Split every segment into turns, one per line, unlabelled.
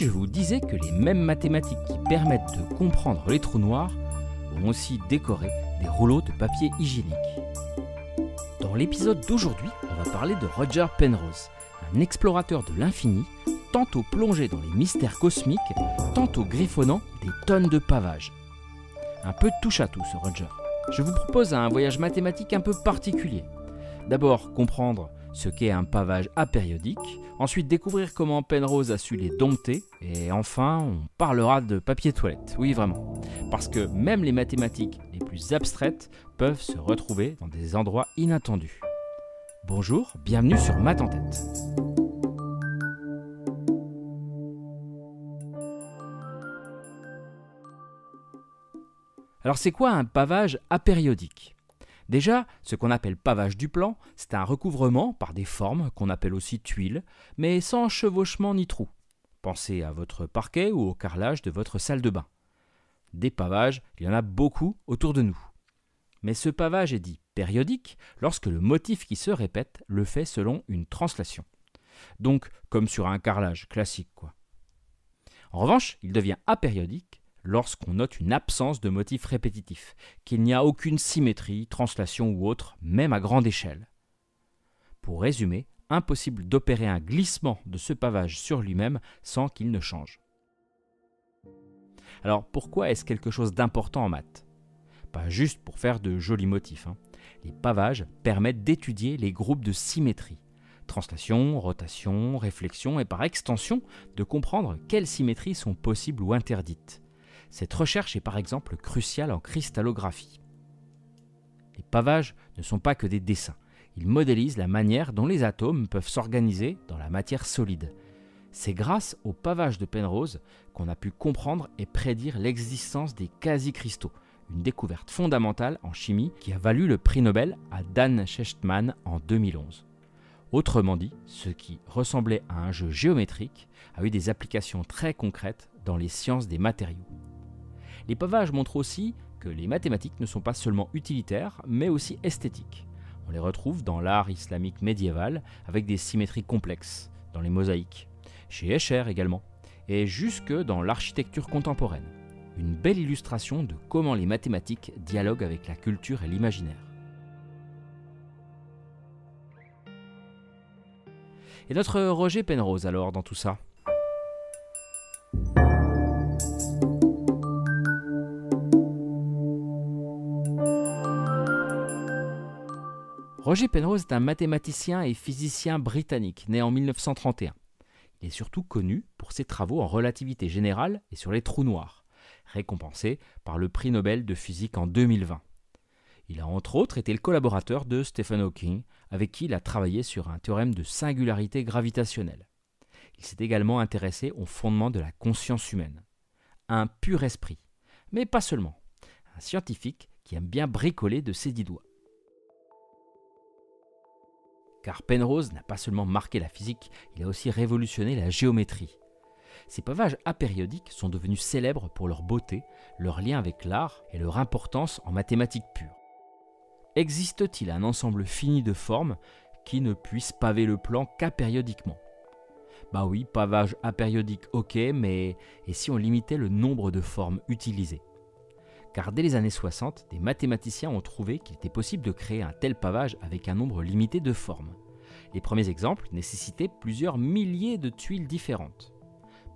si je vous disais que les mêmes mathématiques qui permettent de comprendre les trous noirs vont aussi décorer des rouleaux de papier hygiénique? Dans l'épisode d'aujourd'hui, on va parler de Roger Penrose, un explorateur de l'infini, tantôt plongé dans les mystères cosmiques, tantôt griffonnant des tonnes de pavages. Un peu touche-à-tout ce Roger. Je vous propose un voyage mathématique un peu particulier. D'abord comprendre ce qu'est un pavage apériodique, ensuite découvrir comment Penrose a su les dompter, et enfin on parlera de papier toilette, oui vraiment, parce que même les mathématiques les plus abstraites peuvent se retrouver dans des endroits inattendus. Bonjour, bienvenue sur Maths en tête. Alors c'est quoi un pavage apériodique ? Déjà, ce qu'on appelle pavage du plan, c'est un recouvrement par des formes qu'on appelle aussi tuiles, mais sans chevauchement ni trou. Pensez à votre parquet ou au carrelage de votre salle de bain. Des pavages, il y en a beaucoup autour de nous. Mais ce pavage est dit périodique lorsque le motif qui se répète le fait selon une translation. Donc, comme sur un carrelage classique, quoi. En revanche, il devient apériodique lorsqu'on note une absence de motif répétitif, qu'il n'y a aucune symétrie, translation ou autre, même à grande échelle. Pour résumer, impossible d'opérer un glissement de ce pavage sur lui-même sans qu'il ne change. Alors pourquoi est-ce quelque chose d'important en maths ? Pas juste pour faire de jolis motifs. Les pavages permettent d'étudier les groupes de symétrie. Translation, rotation, réflexion et par extension de comprendre quelles symétries sont possibles ou interdites. Cette recherche est par exemple cruciale en cristallographie. Les pavages ne sont pas que des dessins. Ils modélisent la manière dont les atomes peuvent s'organiser dans la matière solide. C'est grâce aux pavages de Penrose qu'on a pu comprendre et prédire l'existence des quasi-cristaux, une découverte fondamentale en chimie qui a valu le prix Nobel à Dan Shechtman en 2011. Autrement dit, ce qui ressemblait à un jeu géométrique a eu des applications très concrètes dans les sciences des matériaux. Les pavages montrent aussi que les mathématiques ne sont pas seulement utilitaires, mais aussi esthétiques. On les retrouve dans l'art islamique médiéval avec des symétries complexes, dans les mosaïques, chez Escher également, et jusque dans l'architecture contemporaine. Une belle illustration de comment les mathématiques dialoguent avec la culture et l'imaginaire. Et notre Roger Penrose alors dans tout ça ? Roger Penrose est un mathématicien et physicien britannique né en 1931. Il est surtout connu pour ses travaux en relativité générale et sur les trous noirs, récompensé par le prix Nobel de physique en 2020. Il a entre autres été le collaborateur de Stephen Hawking, avec qui il a travaillé sur un théorème de singularité gravitationnelle. Il s'est également intéressé au fondement de la conscience humaine. Un pur esprit, mais pas seulement. Un scientifique qui aime bien bricoler de ses 10 doigts. Car Penrose n'a pas seulement marqué la physique, il a aussi révolutionné la géométrie. Ces pavages apériodiques sont devenus célèbres pour leur beauté, leur lien avec l'art et leur importance en mathématiques pures. Existe-t-il un ensemble fini de formes qui ne puisse paver le plan qu'apériodiquement ? Bah oui, pavage apériodique ok, mais et si on limitait le nombre de formes utilisées ? Car dès les années 60, des mathématiciens ont trouvé qu'il était possible de créer un tel pavage avec un nombre limité de formes. Les premiers exemples nécessitaient plusieurs milliers de tuiles différentes.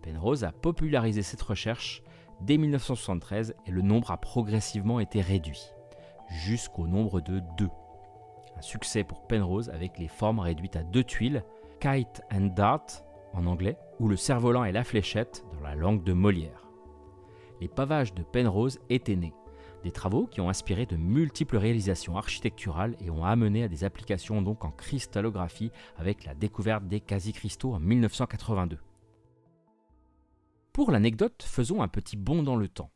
Penrose a popularisé cette recherche dès 1973 et le nombre a progressivement été réduit, jusqu'au nombre de 2. Un succès pour Penrose avec les formes réduites à 2 tuiles, Kite and Dart en anglais, ou le cerf-volant et la fléchette dans la langue de Molière. Les pavages de Penrose étaient nés, des travaux qui ont inspiré de multiples réalisations architecturales et ont amené à des applications donc en cristallographie avec la découverte des quasi-cristaux en 1982. Pour l'anecdote, faisons un petit bond dans le temps.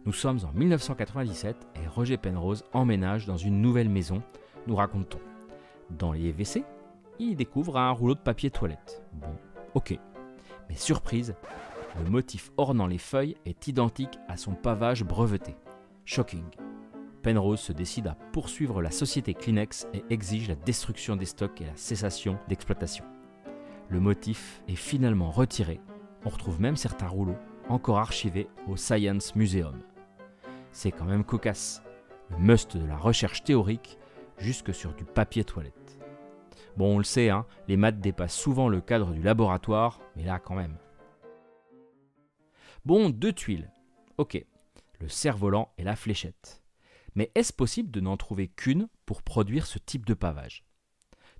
Nous sommes en 1997 et Roger Penrose emménage dans une nouvelle maison, nous raconte-t-on. Dans les WC, il découvre un rouleau de papier toilette. Bon, ok. Mais surprise, le motif ornant les feuilles est identique à son pavage breveté. Shocking. Penrose se décide à poursuivre la société Kleenex et exige la destruction des stocks et la cessation d'exploitation. le motif est finalement retiré. On retrouve même certains rouleaux encore archivés au Science Museum. C'est quand même cocasse, le must de la recherche théorique jusque sur du papier toilette. Bon, on le sait, hein, les maths dépassent souvent le cadre du laboratoire, mais là quand même. Bon, 2 tuiles. Ok, le cerf-volant et la fléchette. Mais est-ce possible de n'en trouver qu'une pour produire ce type de pavage?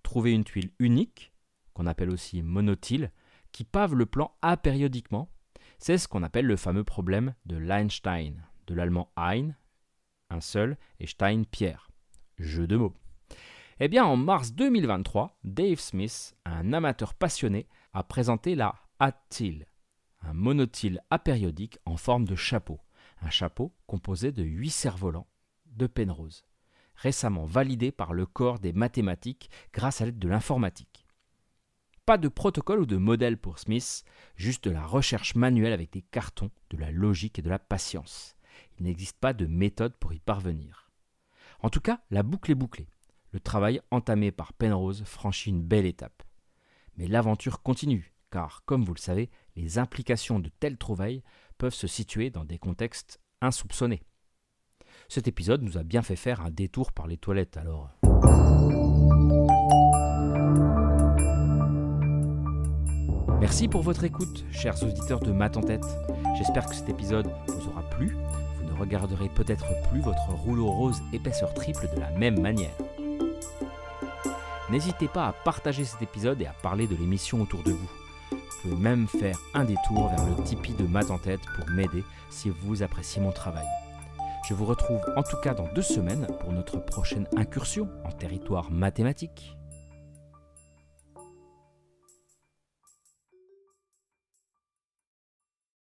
Trouver une tuile unique, qu'on appelle aussi monotile, qui pave le plan apériodiquement, c'est ce qu'on appelle le fameux problème de Leinstein, de l'allemand Ein, un seul, et Stein, pierre. Jeu de mots. Eh bien, en mars 2023, Dave Smith, un amateur passionné, a présenté la Hat-Til, un monotile apériodique en forme de chapeau. Un chapeau composé de 8 cerfs-volants de Penrose, récemment validé par le corps des mathématiques grâce à l'aide de l'informatique. Pas de protocole ou de modèle pour Smith, juste de la recherche manuelle avec des cartons, de la logique et de la patience. Il n'existe pas de méthode pour y parvenir. En tout cas, la boucle est bouclée. Le travail entamé par Penrose franchit une belle étape. Mais l'aventure continue, car, comme vous le savez, les implications de telles trouvailles peuvent se situer dans des contextes insoupçonnés. Cet épisode nous a bien fait faire un détour par les toilettes, alors. Merci pour votre écoute, chers auditeurs de Maths en tête. J'espère que cet épisode vous aura plu. Vous ne regarderez peut-être plus votre rouleau rose épaisseur triple de la même manière. N'hésitez pas à partager cet épisode et à parler de l'émission autour de vous. Vous pouvez même faire un détour vers le Tipeee de Maths en tête pour m'aider si vous appréciez mon travail. Je vous retrouve en tout cas dans 2 semaines pour notre prochaine incursion en territoire mathématique.